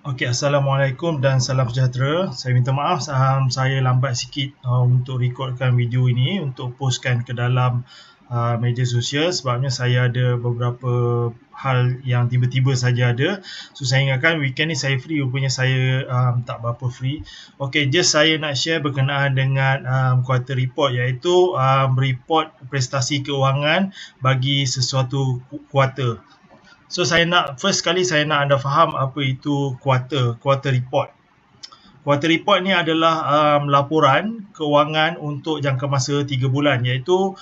Okey, Assalamualaikum dan salam sejahtera. Saya minta maaf saya lambat sikit untuk rekodkan video ini untuk postkan ke dalam media sosial sebabnya saya ada beberapa hal yang tiba-tiba saja ada. So saya ingatkan weekend ni saya free, rupanya saya tak berapa free. Okey, just saya nak share berkenaan dengan quarter report, iaitu report prestasi keuangan bagi sesuatu kuarter. So first sekali saya nak anda faham apa itu quarter report. Quarter report ni adalah laporan kewangan untuk jangka masa 3 bulan, iaitu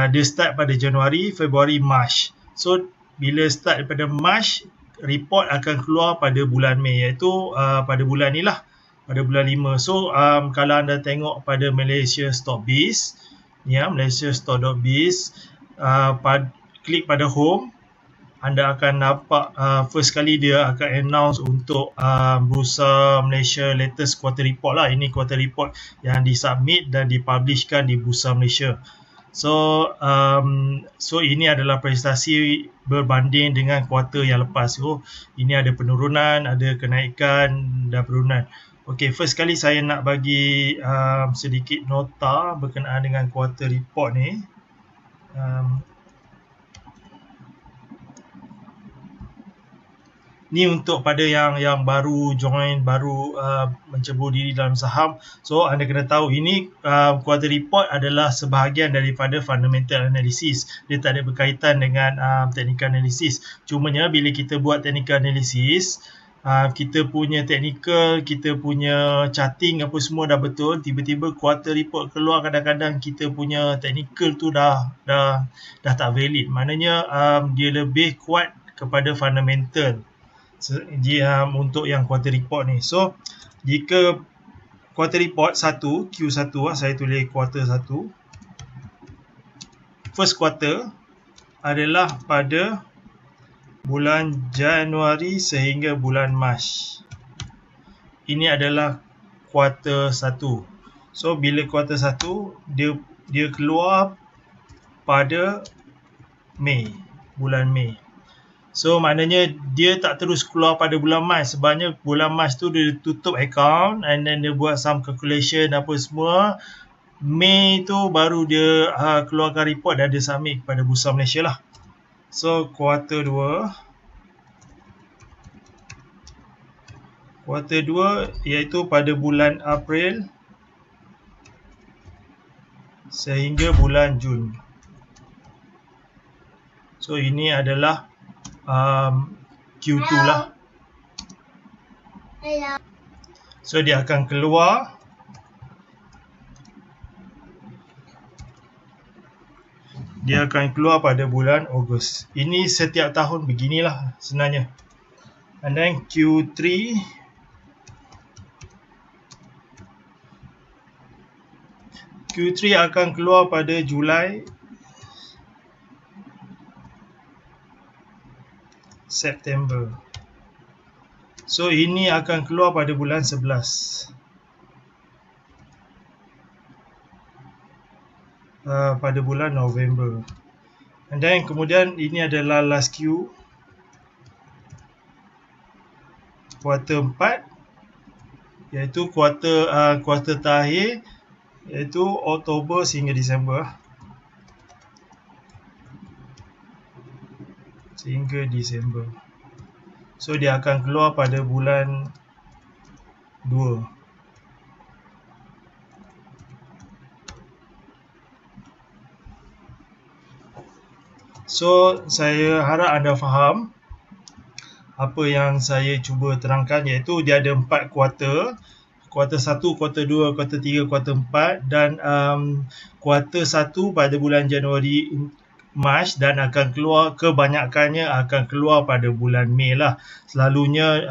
dia start pada Januari, Februari, Mac. So bila start daripada Mac, report akan keluar pada bulan Mei, iaitu pada bulan ni lah, pada bulan 5. So kalau anda tengok pada Malaysia Stockbiz, malaysiastore.biz, klik pada home, anda akan nampak first kali dia akan announce untuk Bursa Malaysia latest quarter report lah. Ini quarter report yang disubmit dan dipublishkan di Bursa Malaysia. So ini adalah prestasi berbanding dengan kuarter yang lepas. So ini ada penurunan, ada kenaikan dan penurunan. Okey, first kali saya nak bagi sedikit nota berkenaan dengan quarter report ni. Ni untuk pada yang baru join, baru mencebur diri dalam saham. So anda kena tahu ini quarter report adalah sebahagian daripada fundamental analysis. Dia tak ada berkaitan dengan technical analysis. Cumanya bila kita buat technical analysis, kita punya technical, kita punya charting apa semua dah betul, tiba-tiba quarter report keluar, kadang-kadang kita punya technical tu dah tak valid. Maknanya dia lebih kuat kepada fundamental untuk yang quarter report ni. So jika quarter report Q1 saya tulis quarter 1, first quarter adalah pada bulan Januari sehingga bulan Mac. Ini adalah quarter 1. So bila quarter 1 dia keluar pada Mei, bulan Mei. So maknanya dia tak terus keluar pada bulan Mac, sebabnya bulan Mac tu dia tutup account and then dia buat some calculation apa semua. Mei tu baru dia keluarkan report dan dia submit kepada Bursa Malaysia lah. So quarter 2 iaitu pada bulan April sehingga bulan Jun. So ini adalah Q2 lah. So dia akan keluar pada bulan Ogos. Ini setiap tahun beginilah sebenarnya. And then Q3 akan keluar pada Julai, September. So ini akan keluar pada bulan 11. Pada bulan November. And then kemudian ini adalah last Q, kuarter 4, iaitu kuarter terakhir, iaitu Oktober sehingga Disember. So dia akan keluar pada bulan 2. So saya harap anda faham apa yang saya cuba terangkan, iaitu dia ada 4 kuarter. Kuarter 1, kuarter 2, kuarter 3, kuarter 4, dan kuarter 1 pada bulan Januari, Mac, dan akan keluar, kebanyakannya akan keluar pada bulan Mei lah. Selalunya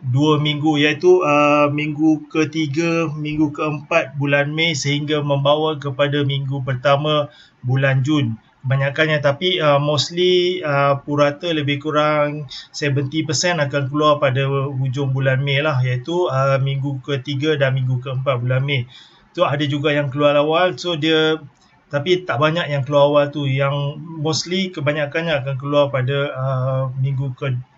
2 minggu, iaitu minggu ketiga, minggu keempat bulan Mei sehingga membawa kepada minggu pertama bulan Jun. Kebanyakannya, tapi mostly purata lebih kurang 70% akan keluar pada hujung bulan Mei lah, iaitu minggu ketiga dan minggu keempat bulan Mei. Tu ada juga yang keluar awal, so dia, tapi tak banyak yang keluar awal tu. Yang mostly kebanyakannya akan keluar pada minggu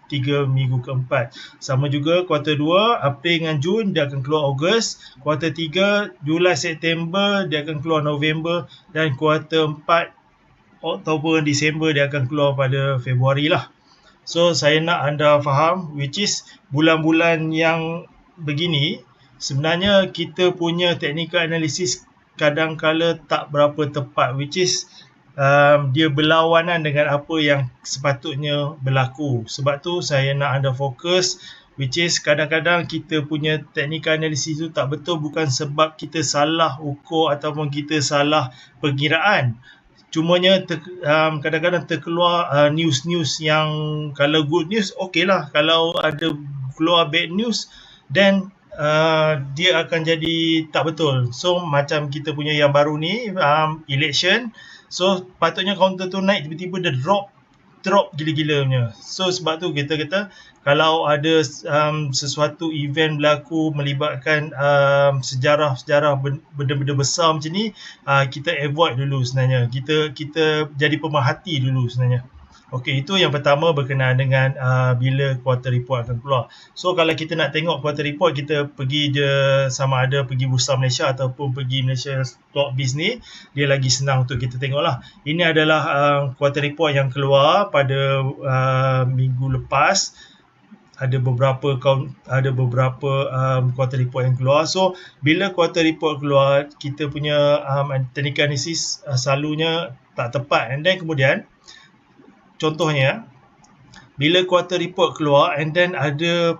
3 minggu keempat. Sama juga kuartal 2 April dengan Jun dia akan keluar Ogos, kuartal 3 Julai September dia akan keluar November, dan kuartal 4 Oktober Disember dia akan keluar pada Februari lah. So saya nak anda faham, which is bulan-bulan yang begini sebenarnya kita punya technical analysis kadang-kala tak berapa tepat, which is dia berlawanan dengan apa yang sepatutnya berlaku. Sebab tu saya nak anda fokus, which is kadang-kadang kita punya technical analysis tu tak betul bukan sebab kita salah ukur ataupun kita salah perkiraan. Cumanya kadang-kadang terkeluar news-news yang kalau good news okey lah, kalau ada keluar bad news then dia akan jadi tak betul. So macam kita punya yang baru ni election, so patutnya counter tu naik, tiba-tiba dia drop gila-gila punya. So sebab tu kita kata kalau ada sesuatu event berlaku melibatkan sejarah-sejarah benda-benda besar macam ni, kita avoid dulu sebenarnya. Kita jadi pemerhati dulu sebenarnya. Okey, itu yang pertama berkenaan dengan bila quarter report akan keluar. So kalau kita nak tengok quarter report, kita pergi je, sama ada pergi Bursa Malaysia ataupun pergi Malaysia Stock Biz ni, dia lagi senang untuk kita tengok lah. Ini adalah quarter report yang keluar pada minggu lepas. Ada beberapa quarter report yang keluar. So bila quarter report keluar, kita punya technical analysis selalunya tak tepat. And then kemudian contohnya bila quarter report keluar and then ada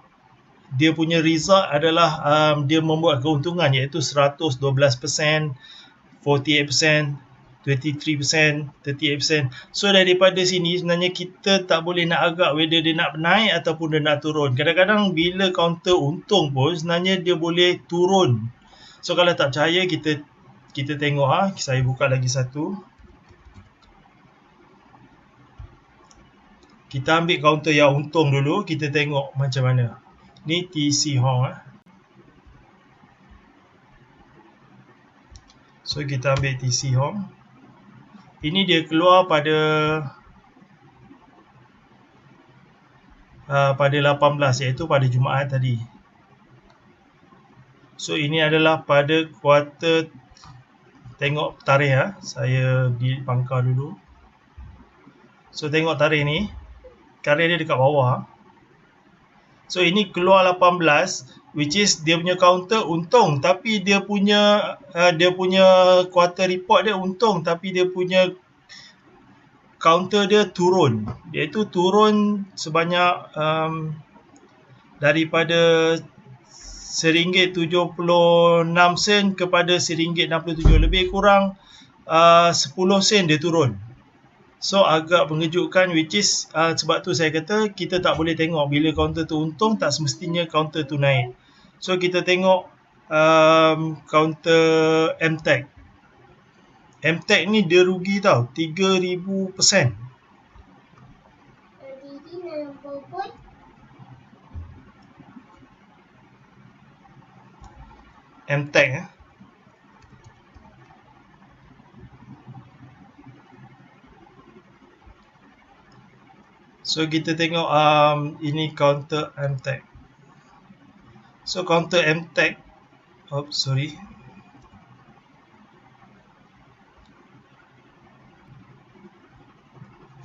dia punya result adalah dia membuat keuntungan iaitu 112%, 48%, 23%, 38%. So daripada sini sebenarnya kita tak boleh nak agak whether dia nak naik ataupun dia nak turun. Kadang-kadang bila counter untung pun sebenarnya dia boleh turun. So kalau tak percaya kita tengok saya buka lagi satu. Kita ambil counter yang untung dulu, kita tengok macam mana. Ni TC Hong. So kita ambil TC Hong. Ini dia keluar pada 18 iaitu pada Jumaat tadi. So ini adalah pada kuartal, tengok tarikh saya di pangkal dulu. So tengok tarikh ni. Tarikh dia dekat bawah. So ini keluar 18, which is dia punya counter untung, tapi dia punya quarter report dia untung, tapi dia punya counter dia turun, iaitu turun sebanyak daripada RM1.76 kepada RM1.67, lebih kurang 10 sen dia turun. So agak mengejutkan, which is sebab tu saya kata kita tak boleh tengok bila counter tu untung, tak semestinya counter tu naik. So kita tengok counter MTech. MTech ni dia rugi tau, 3,000%. MTech So kita tengok ini counter MTech. So counter MTech, sorry.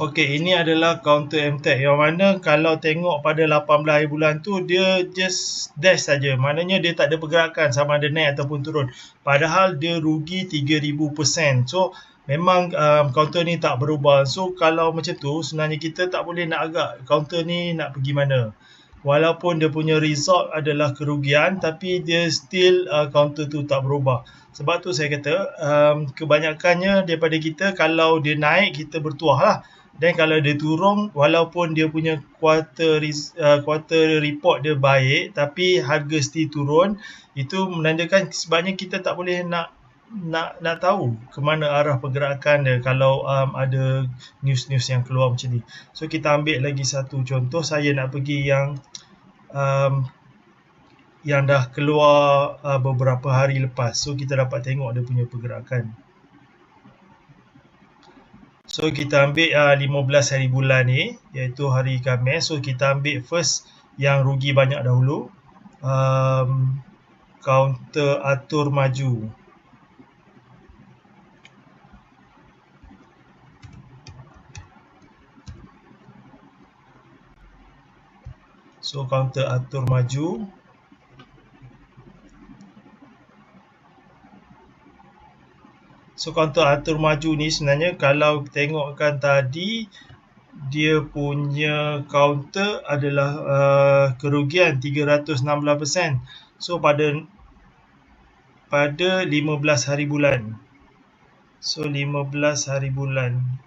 Okey, ini adalah counter MTech yang mana kalau tengok pada 18 hari bulan tu dia just dash saja. Maknanya dia tak ada pergerakan sama ada naik ataupun turun. Padahal dia rugi 3,000%. So memang counter ni tak berubah. So kalau macam tu sebenarnya kita tak boleh nak agak counter ni nak pergi mana. Walaupun dia punya result adalah kerugian, tapi dia still counter tu tak berubah. Sebab tu saya kata kebanyakannya daripada kita kalau dia naik kita bertuah lah. Dan kalau dia turun, walaupun dia punya quarter report dia baik, tapi harga still turun, itu menandakan sebabnya kita tak boleh nak tahu ke mana arah pergerakan dia kalau ada news-news yang keluar macam ni. So kita ambil lagi satu contoh, saya nak pergi yang dah keluar beberapa hari lepas. So kita dapat tengok dia punya pergerakan. So kita ambil 15 hari bulan ni, iaitu hari Khamis. So kita ambil first yang rugi banyak dahulu. Counter atur maju. So counter atur maju. So counter atur maju ni sebenarnya kalau tengokkan tadi, dia punya counter adalah kerugian 316%. So pada 15 hari bulan. So 15 hari bulan.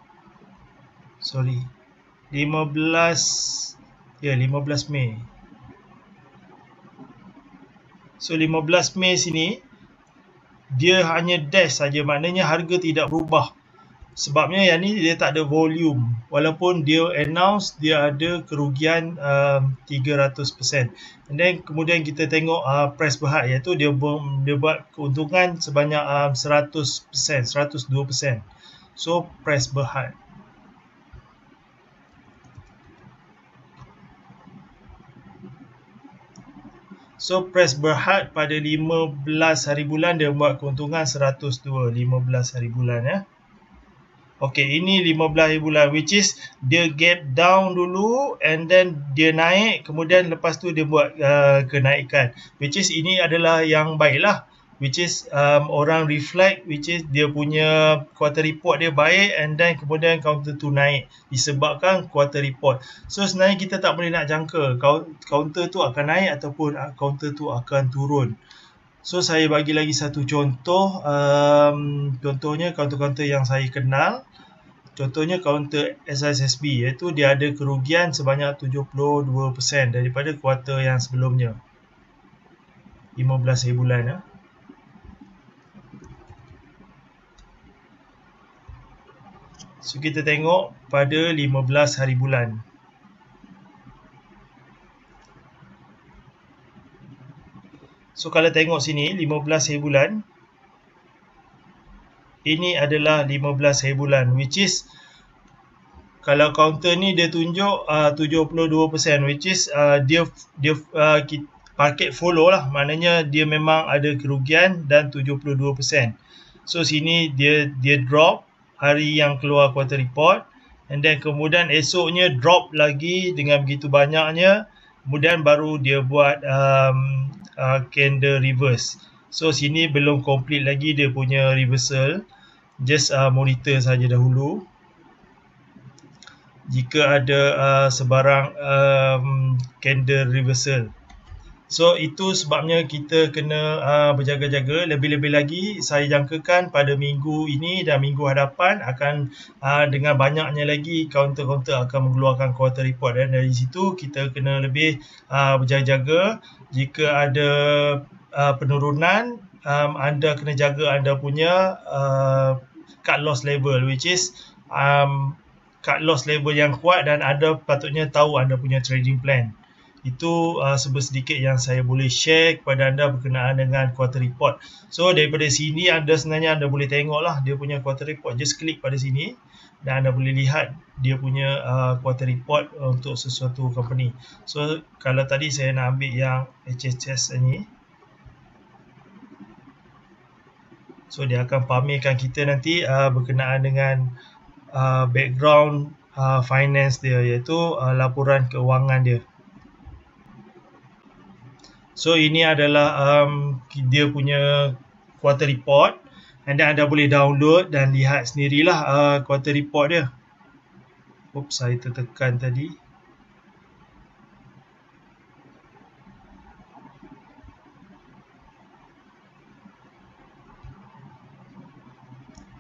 15 Mei. So 15 Mei sini dia hanya dash saja, maknanya harga tidak berubah. Sebabnya yang ni dia tak ada volume, walaupun dia announce dia ada kerugian 300%. And then kemudian kita tengok price berhad, iaitu dia buat keuntungan sebanyak 100%, 102%. So price berhad. So price berhad pada 15 hari bulan dia buat keuntungan 102, 15 hari bulan ya. Okay, ini 15 hari bulan, which is dia gap down dulu and then dia naik, kemudian lepas tu dia buat kenaikan, which is ini adalah yang baik lah, which is orang reflect, which is dia punya quarter report dia baik and then kemudian counter tu naik disebabkan quarter report. So sebenarnya kita tak boleh nak jangka counter tu akan naik ataupun counter tu akan turun. So saya bagi lagi satu contoh, contohnya counter-counter yang saya kenal. Contohnya counter SISB, iaitu dia ada kerugian sebanyak 72% daripada kuartal yang sebelumnya. 15 hari bulan ya. So kita tengok pada 15 hari bulan. So kalau tengok sini 15 hari bulan, ini adalah 15 hari bulan, which is kalau counter ni dia tunjuk 72%, which is dia market follow lah, maknanya dia memang ada kerugian dan 72%. So sini dia drop hari yang keluar quarter report, and then kemudian esoknya drop lagi dengan begitu banyaknya, kemudian baru dia buat candle reverse. So sini belum complete lagi dia punya reversal, just monitor saja dahulu. Jika ada sebarang candle reversal. So itu sebabnya kita kena berjaga-jaga. Lebih-lebih lagi saya jangkakan pada minggu ini dan minggu hadapan akan dengan banyaknya lagi counter-counter akan mengeluarkan quarter report, dan dari situ kita kena lebih berjaga-jaga. Jika ada penurunan, anda kena jaga anda punya cut loss level, which is cut loss level yang kuat, dan anda patutnya tahu anda punya trading plan. Itu sedikit yang saya boleh share kepada anda berkenaan dengan quarter report. So daripada sini sebenarnya anda boleh tengok lah dia punya quarter report. Just klik pada sini dan anda boleh lihat dia punya quarter report untuk sesuatu company. So kalau tadi saya nak ambil yang HHS ni, so dia akan pamerkan kita nanti berkenaan dengan background finance dia, iaitu laporan keuangan dia. So ini adalah dia punya quarter report, and then anda boleh download dan lihat sendirilah quarter report dia. Oops, saya tertekan tadi.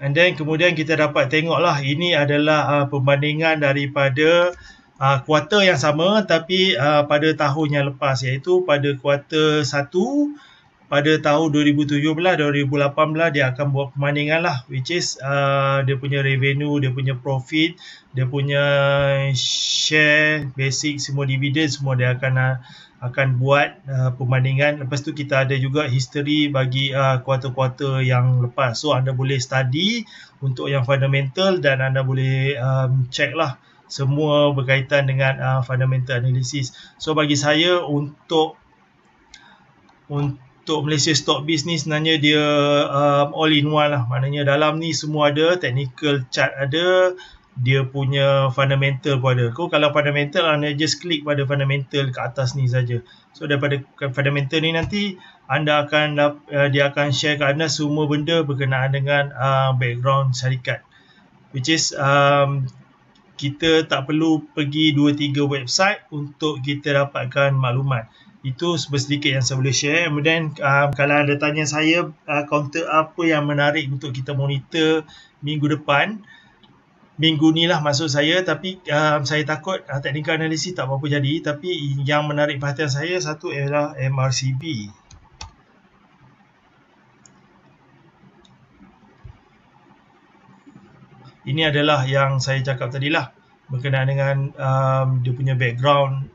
And then kemudian kita dapat tengoklah ini adalah perbandingan daripada kuartal yang sama tapi pada tahun yang lepas, iaitu pada kuartal 1 pada tahun 2017, 2018 dia akan buat perbandingan lah, which is dia punya revenue, dia punya profit, dia punya share, basic, semua dividen, semua dia akan akan buat perbandingan. Lepas tu kita ada juga history bagi kuarter-kuarter yang lepas. So anda boleh study untuk yang fundamental dan anda boleh check lah semua berkaitan dengan fundamental analysis. So bagi saya untuk Malaysia Stock Biz ni sebenarnya dia all in one lah. Maknanya dalam ni semua ada, technical chart ada, dia punya fundamental pun ada. Kalau fundamental anda just klik pada fundamental ke atas ni saja. So daripada fundamental ni nanti anda akan dia akan share ke anda semua benda berkenaan dengan background syarikat, which is kita tak perlu pergi 2-3 website untuk kita dapatkan maklumat. Itu sedikit yang saya boleh share. Kemudian kalau anda tanya saya counter apa yang menarik untuk kita monitor minggu depan, minggu ni lah maksud saya, tapi saya takut technical analysis tak apa-apa jadi. Tapi yang menarik perhatian saya satu ialah MRCB. Ini adalah yang saya cakap tadilah berkenaan dengan dia punya background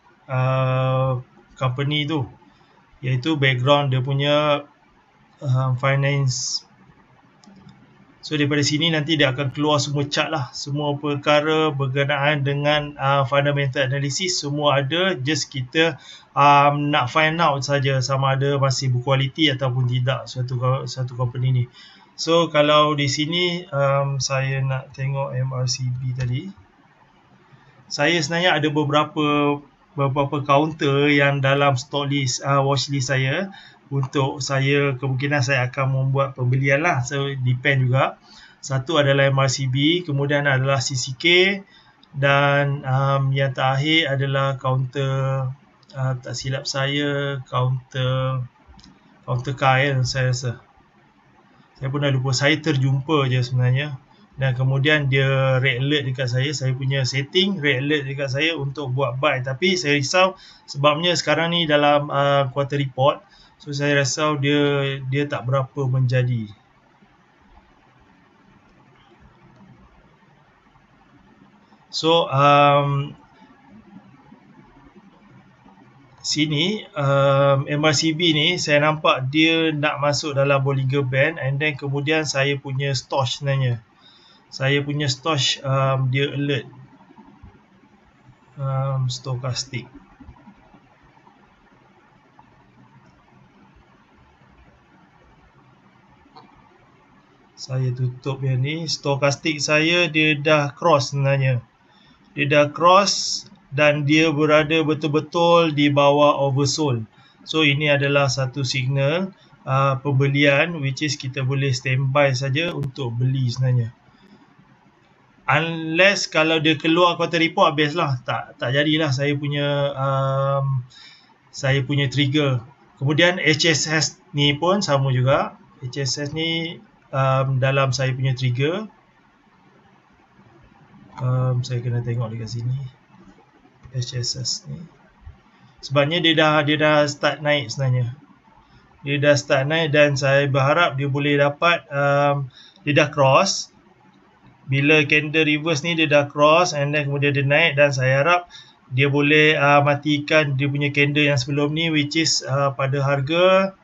company tu, iaitu background dia punya finance. So daripada sini nanti dia akan keluar semua chart lah, semua perkara berkenaan dengan fundamental analysis semua ada. Just kita nak find out saja sama ada masih berkualiti ataupun tidak satu company ni. So kalau di sini saya nak tengok MRCB tadi, saya sebenarnya ada beberapa counter yang dalam stock list, watch list saya. Untuk saya, kemungkinan saya akan membuat pembelian lah. So depend juga. Satu adalah MRCB, kemudian adalah CCK, dan yang terakhir adalah counter, tak silap saya, counter KL saya rasa. Saya pun dah lupa, saya terjumpa je sebenarnya. Dan kemudian dia red alert dekat saya punya setting red alert dekat saya untuk buat buy. Tapi saya risau sebabnya sekarang ni dalam quarter report. So saya risau dia tak berapa menjadi. So sini MRCB ni saya nampak dia nak masuk dalam Bollinger Band, and then kemudian saya punya stoch sebenarnya. Saya punya stoch dia alert stochastic. Saya tutup yang ni. Stochastic saya dia dah cross sebenarnya. Dia dah cross dan dia berada betul-betul di bawah oversold. So ini adalah satu signal pembelian, which is kita boleh standby saja untuk beli sebenarnya. Unless kalau dia keluar quarter report habislah, tak jadilah saya punya trigger. Kemudian HSS ni pun sama juga. HSS ni dalam saya punya trigger. Saya kena tengok dekat sini HSS ni. Sebabnya dia dah start naik sebenarnya. Dia dah start naik dan saya berharap dia boleh dapat dia dah cross. Bila candle reverse ni dia dah cross and then kemudian dia naik, dan saya harap dia boleh matikan dia punya candle yang sebelum ni, which is pada harga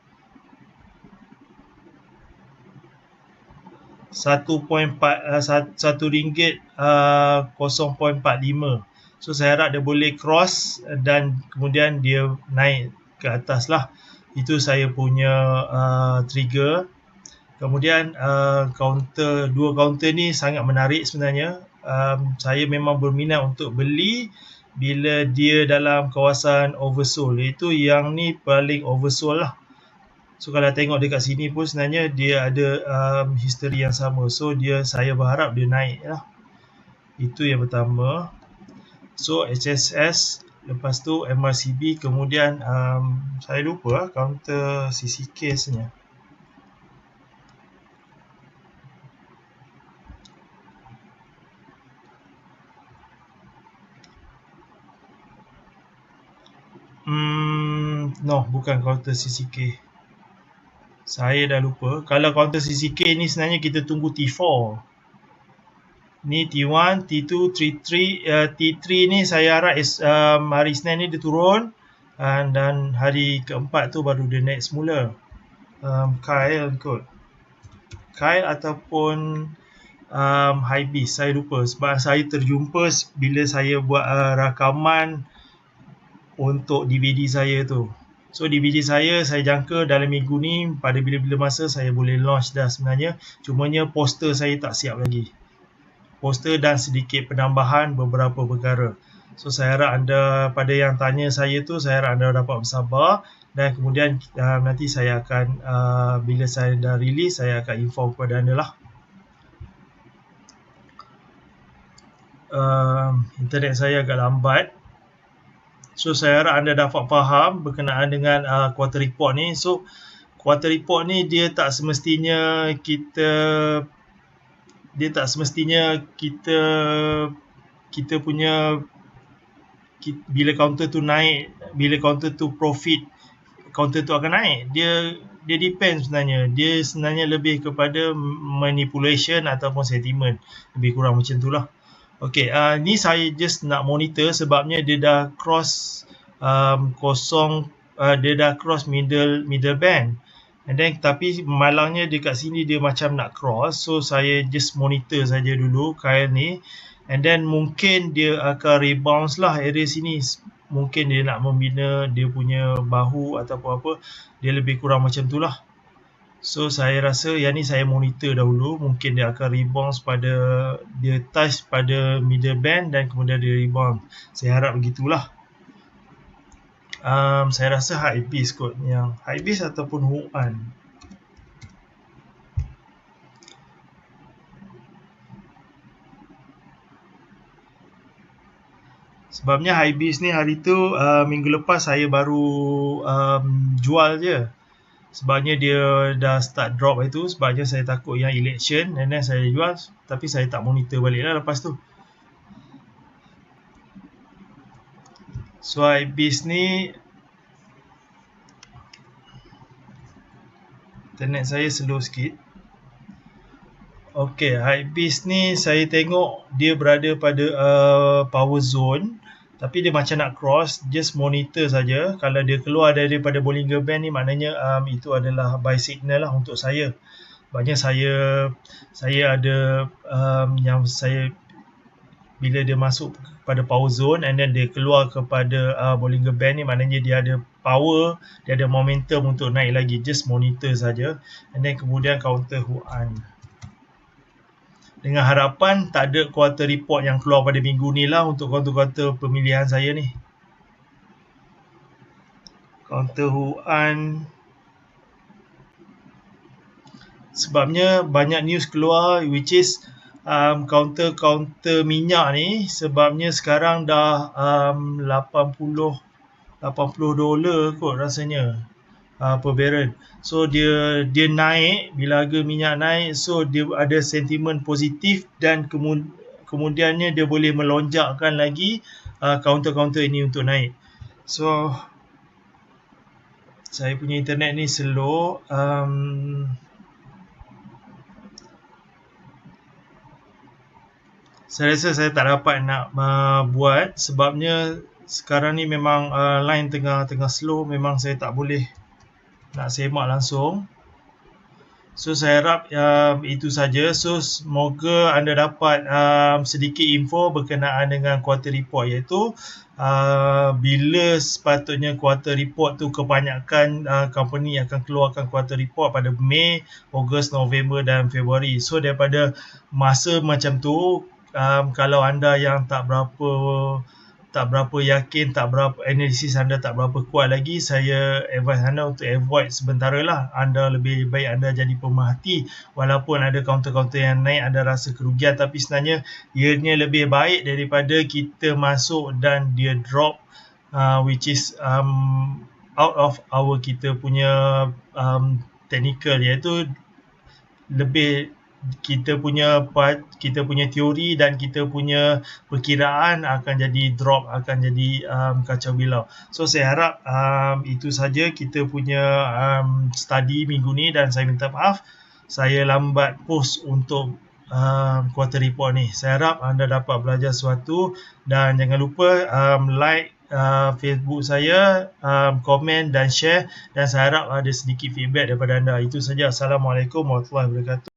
RM1.45. So saya harap dia boleh cross dan kemudian dia naik ke atas lah. Itu saya punya trigger. Kemudian dua counter ni sangat menarik sebenarnya. Saya memang berminat untuk beli bila dia dalam kawasan oversold. Itu yang ni paling oversold lah. So kalau tengok dekat sini pun sebenarnya dia ada history yang sama. So saya berharap dia naik lah. Itu yang pertama. So HSS, lepas tu MRCB, kemudian saya lupa counter CCK sebenarnya. No, bukan counter CCK. Saya dah lupa. Kalau counter CCK ni sebenarnya kita tunggu T4. Ni T1, T2, T3 ni saya harap hari Isnin ni dia turun. dan hari keempat tu baru dia naik semula. Kyle kot. Kyle ataupun Hypebeast, saya lupa sebab saya terjumpa bila saya buat rakaman untuk DVD saya tu. So DVD saya jangka dalam minggu ni pada bila-bila masa saya boleh launch dah sebenarnya. Cumanya poster saya tak siap lagi. Poster dan sedikit penambahan beberapa perkara. So saya harap anda, pada yang tanya saya tu, saya harap anda dapat bersabar dan kemudian nanti saya akan bila saya dah release saya akan inform kepada anda lah. Internet saya agak lambat. So saya harap anda dapat faham berkenaan dengan quarter report ni. So quarter report ni dia tak semestinya kita punya bila counter tu naik, bila counter tu profit, counter tu akan naik. Dia depend sebenarnya. Dia sebenarnya lebih kepada manipulation ataupun sentiment. Lebih kurang macam tu lah. Okay, ni saya just nak monitor sebabnya dia dah cross dia dah cross middle band. And then tapi malangnya dekat sini dia macam nak cross. So saya just monitor saja dulu Kyle ni. And then mungkin dia akan rebounce lah area sini. Mungkin dia nak membina dia punya bahu ataupun apa. Dia lebih kurang macam tu lah. So saya rasa yang ni saya monitor dahulu. Mungkin dia akan rebounce pada, dia touch pada middle band dan kemudian dia rebound. Saya harap begitulah. Saya rasa Hypebeast kot. Yang Hypebeast ataupun Huan. Sebabnya Hypebeast ni hari tu minggu lepas saya baru jual je. Sebabnya dia dah start drop itu. Sebabnya saya takut yang election. And then saya jual. Tapi saya tak monitor balik lah lepas tu. So Hypebeast ni, internet saya slow sikit. Okay, Hypebeast ni saya tengok dia berada pada power zone. Tapi dia macam nak cross, just monitor saja. Kalau dia keluar daripada Bollinger Band ni, maknanya itu adalah buy signal lah untuk saya. Sebabnya saya ada yang saya, bila dia masuk pada power zone and then dia keluar kepada Bollinger Band ni, maknanya dia ada power, dia ada momentum untuk naik lagi. Just monitor saja. And then kemudian counter Huan. Dengan harapan tak ada quarter report yang keluar pada minggu ni lah untuk counter-counter pemilihan saya ni. Counter Huan. Sebabnya banyak news keluar which is counter minyak ni, sebabnya sekarang dah $80 kot rasanya per barrel. So dia naik, bila harga minyak naik, so dia ada sentimen positif dan kemudiannya dia boleh melonjakkan lagi counter ini untuk naik. So saya punya internet ni slow. Saya rasa saya tak dapat nak buat sebabnya sekarang ni memang line tengah slow. Memang saya tak boleh nak semak langsung. So saya harap itu saja. So semoga anda dapat sedikit info berkenaan dengan quarter report, iaitu bila sepatutnya quarter report tu kebanyakan company akan keluarkan quarter report pada Mei, Ogos, November dan Februari. So daripada masa macam tu, kalau anda yang tak berapa yakin, tak berapa analisis anda tak berapa kuat lagi, saya advise anda untuk avoid sementara lah. Anda lebih baik anda jadi pemerhati. Walaupun ada counter-counter yang naik, anda rasa kerugian, tapi sebenarnya ianya lebih baik daripada kita masuk dan dia drop, which is out of our kita punya technical, iaitu lebih kita punya teori dan kita punya perkiraan akan jadi drop, akan jadi kacau bilau. So saya harap itu saja kita punya study minggu ni, dan saya minta maaf saya lambat post untuk quarter report ni. Saya harap anda dapat belajar sesuatu dan jangan lupa like, Facebook saya, komen dan share, dan saya harap ada sedikit feedback daripada anda. Itu saja. Assalamualaikum warahmatullahi wabarakatuh.